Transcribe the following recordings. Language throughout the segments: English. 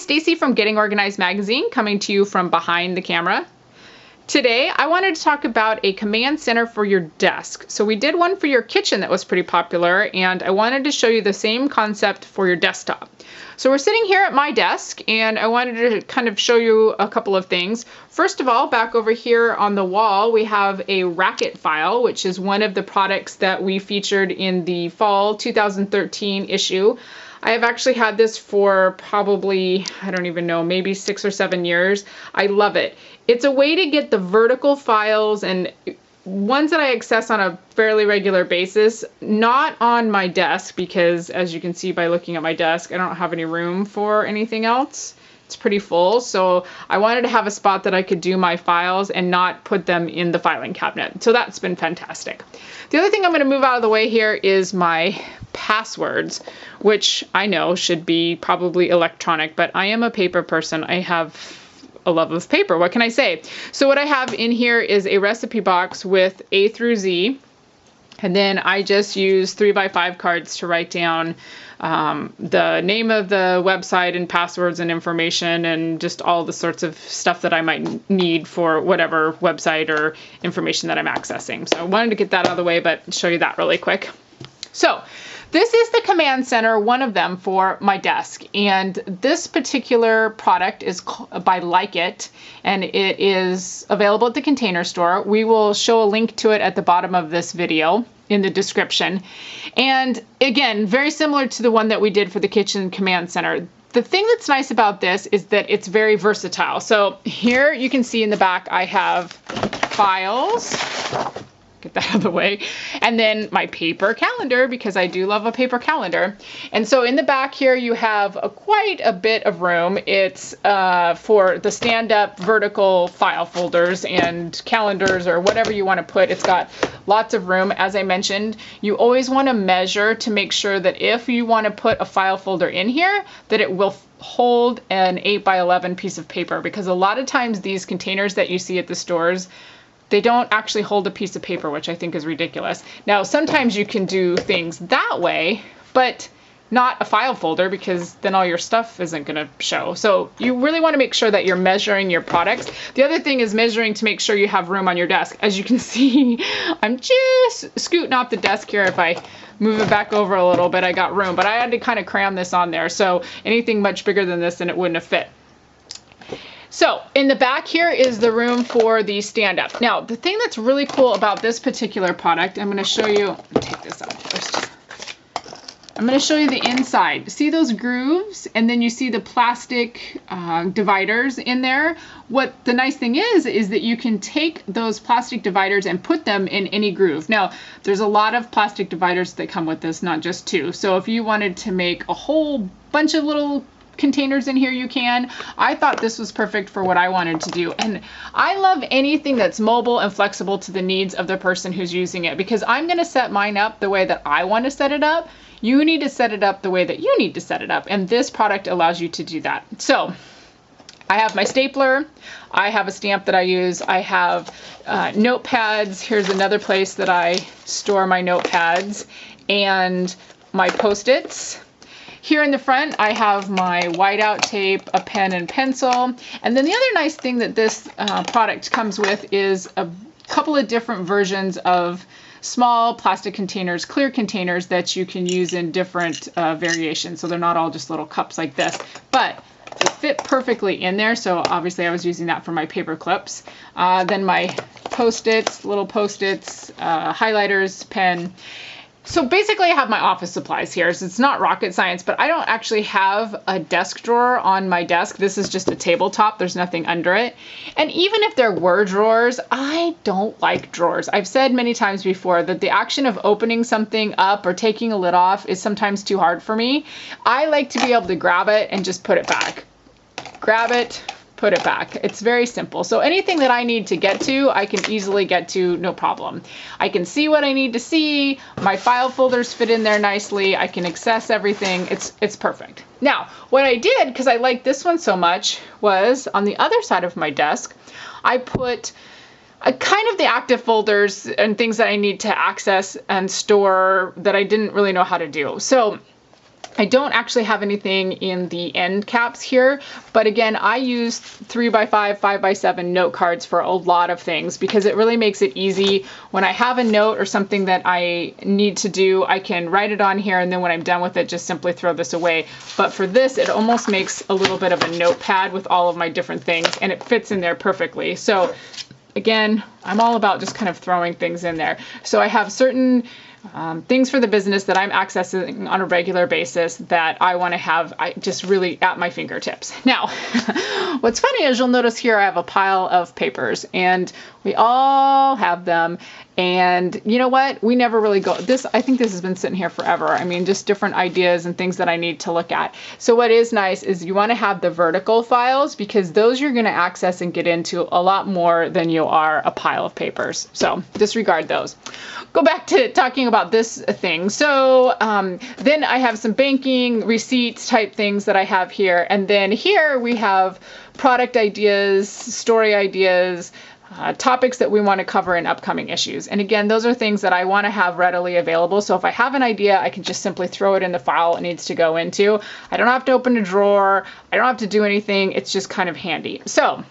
Stacey from Getting Organized magazine, coming to you from behind the camera. Today, I wanted to talk about a command center for your desk. So we did one for your kitchen that was pretty popular, and I wanted to show you the same concept for your desktop. So we're sitting here at my desk, and I wanted to kind of show you a couple of things. First of all, back over here on the wall, we have a racket file, which is one of the products that we featured in the fall 2013 issue. I have actually had this for probably, I don't even know, maybe 6 or 7 years. I love it. It's a way to get the vertical files and ones that I access on a fairly regular basis, not on my desk, because as you can see by looking at my desk, I don't have any room for anything else. It's pretty full, so I wanted to have a spot that I could do my files and not put them in the filing cabinet. So that's been fantastic. The other thing I'm going to move out of the way here is my passwords, which I know should be probably electronic, but I am a paper person. I have a love of paper. What can I say? So what I have in here is a recipe box with A through Z. And then I just use 3x5 cards to write down the name of the website and passwords and information and just all the sorts of stuff that I might need for whatever website or information that I'm accessing. So I wanted to get that out of the way, but show you that really quick. So this is the command center, one of them for my desk. And this particular product is by Like It, and it is available at the Container Store. We will show a link to it at the bottom of this video in the description. And again, very similar to the one that we did for the kitchen command center. The thing that's nice about this is that it's very versatile. So here you can see in the back, I have files. Get that out of the way. And then my paper calendar, because I do love a paper calendar. And so in the back here, you have quite a bit of room. It's for the stand-up vertical file folders and calendars or whatever you want to put. It's got lots of room. As I mentioned, you always want to measure to make sure that if you want to put a file folder in here, that it will hold an 8x11 piece of paper, because a lot of times these containers that you see at the stores, they don't actually hold a piece of paper, which I think is ridiculous. Now, sometimes you can do things that way, but not a file folder, because then all your stuff isn't going to show. So you really want to make sure that you're measuring your products. The other thing is measuring to make sure you have room on your desk. As you can see, I'm just scooting off the desk here. If I move it back over a little bit, I got room, but I had to kind of cram this on there. So anything much bigger than this, and it wouldn't have fit. So in the back here is the room for the stand-up. Now, the thing that's really cool about this particular product, I'm going to show you, take this out first. I'm going to show you the inside. See those grooves? And then you see the plastic dividers in there. What the nice thing is that you can take those plastic dividers and put them in any groove. Now, there's a lot of plastic dividers that come with this, not just two. So if you wanted to make a whole bunch of little containers in here, you can. I thought this was perfect for what I wanted to do. And I love anything that's mobile and flexible to the needs of the person who's using it, because I'm going to set mine up the way that I want to set it up. You need to set it up the way that you need to set it up. And this product allows you to do that. So I have my stapler. I have a stamp that I use. I have notepads. Here's another place that I store my notepads, and my Post-its. Here in the front, I have my whiteout tape, a pen and pencil. And then the other nice thing that this product comes with is a couple of different versions of small plastic containers, clear containers that you can use in different variations. So they're not all just little cups like this, but they fit perfectly in there. So obviously I was using that for my paper clips. Then my Post-its, little Post-its, highlighters, pen. So basically I have my office supplies here. So it's not rocket science, but I don't actually have a desk drawer on my desk. This is just a tabletop. There's nothing under it. And even if there were drawers, I don't like drawers. I've said many times before that the action of opening something up or taking a lid off is sometimes too hard for me. I like to be able to grab it and just put it back. Grab it, put it back. It's very simple. So anything that I need to get to, I can easily get to, no problem. I can see what I need to see. My file folders fit in there nicely. I can access everything. It's perfect. Now, what I did, because I like this one so much, was on the other side of my desk, I put kind of the active folders and things that I need to access and store that I didn't really know how to do. So I don't actually have anything in the end caps here, but again, I use 3x5, 5x7 note cards for a lot of things because it really makes it easy. When I have a note or something that I need to do, I can write it on here, and then when I'm done with it, just simply throw this away. But for this, it almost makes a little bit of a notepad with all of my different things, and it fits in there perfectly. So again, I'm all about just kind of throwing things in there. So I have certain things for the business that I'm accessing on a regular basis that I want to have just really at my fingertips. Now, what's funny is you'll notice here I have a pile of papers, and we all have them. And you know what? We never really go this. I think this has been sitting here forever. I mean, just different ideas and things that I need to look at. So what is nice is you want to have the vertical files, because those you're going to access and get into a lot more than you are a pile of papers. So disregard those. Go back to talking about this thing. So then I have some banking receipts type things that I have here. And then here we have product ideas, story ideas, topics that we want to cover in upcoming issues. And again, those are things that I want to have readily available. So if I have an idea, I can just simply throw it in the file it needs to go into. I don't have to open a drawer. I don't have to do anything. It's just kind of handy. So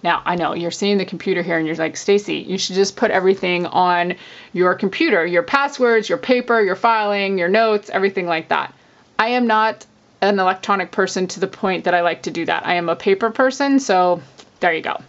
now, I know you're seeing the computer here and you're like, Stacey, you should just put everything on your computer, your passwords, your paper, your filing, your notes, everything like that. I am not an electronic person to the point that I like to do that. I am a paper person, so there you go.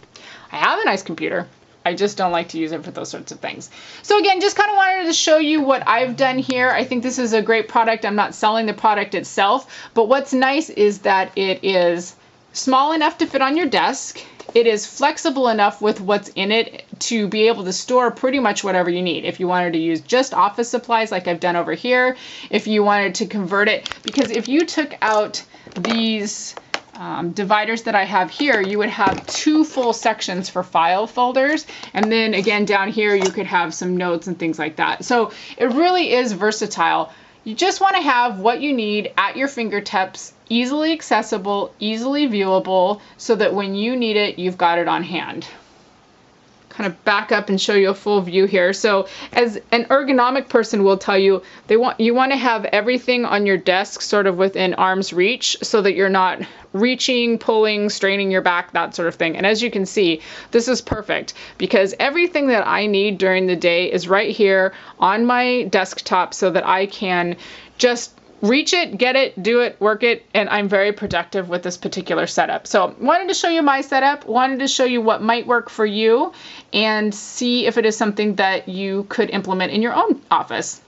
I have a nice computer. I just don't like to use it for those sorts of things. So again, just kind of wanted to show you what I've done here. I think this is a great product. I'm not selling the product itself, but what's nice is that it is small enough to fit on your desk. It is flexible enough with what's in it to be able to store pretty much whatever you need. If you wanted to use just office supplies like I've done over here, if you wanted to convert it, because if you took out these dividers that I have here, you would have 2 full sections for file folders. And then again, down here, you could have some notes and things like that. So it really is versatile. You just want to have what you need at your fingertips, easily accessible, easily viewable, so that when you need it, you've got it on hand. Kind of back up and show you a full view here. So as an ergonomic person will tell you, you want to have everything on your desk sort of within arm's reach so that you're not reaching, pulling, straining your back, that sort of thing. And as you can see, this is perfect because everything that I need during the day is right here on my desktop so that I can just reach it, get it, do it, work it, and I'm very productive with this particular setup. So wanted to show you my setup, wanted to show you what might work for you, and see if it is something that you could implement in your own office.